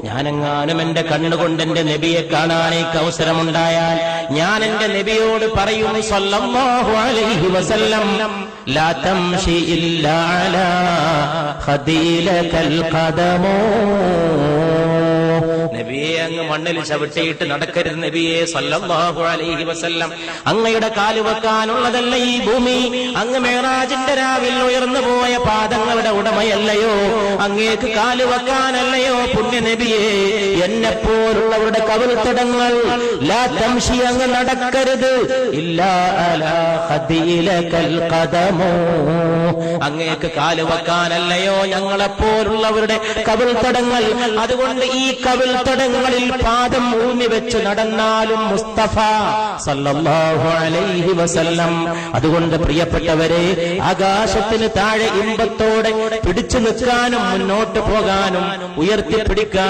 ഞാനെങ്ങാനും എന്റെ കണ്ണുകൊണ്ട് എന്റെ നബിയെ കാണാൻ എനിക്ക് അവസരമുണ്ടായാൽ ഞാൻ എന്റെ നബിയോട് പറയും സല്ലല്ലാഹു അലൈഹി വസല്ലം ലാ തംശി ഇല്ലാ അലാ ഖദീലകൽ ഖദമോ, നബിയെ അങ്ങ് മണ്ണിൽ ചവിട്ടിയിട്ട് നടക്കരുത് നബിയെ സല്ലല്ലാഹു അലൈഹി വസല്ലം. അങ്ങയുടെ കാല് വെക്കാനുള്ളതല്ല ഈ ഭൂമി. അങ്ങ് മേറാജിന്റെ രാവിൽ ഉയർന്നു പോയ പാദങ്ങളുടെ ഉടമയല്ലയോ? അങ്ങേക്ക് കാല് വെക്കാനല്ലയോ പുണ്യ നബിയെ? എന്നെപ്പോലുള്ളവരുടെ കവിൾത്തടങ്ങൾ ലാ തംശി, അങ്ങ് നടക്കരുത് ഇല്ലാ അലാ ഖദീലകൽ ഖദമോ, അങ്ങേക്ക് കാല് വെക്കാനല്ലയോ ഞങ്ങളെപ്പോലുള്ളവരുടെ കവിൾത്തടങ്ങൾ? അതുകൊണ്ട് ഈ കവിൾത്തടങ്ങളിൽ പാദം ഊന്നി വെച്ച് നടന്നാലും മുസ്തഫ സല്ലല്ലാഹു അലൈഹി വസല്ലം. അതുകൊണ്ട് പ്രിയപ്പെട്ടവരെ, ആകാശത്തിന് താഴെ ഇമ്പത്തോടെ പിടിച്ചു നിൽക്കാനും മുന്നോട്ട് പോകാനും ഉയർത്തിപ്പിടിക്കാനും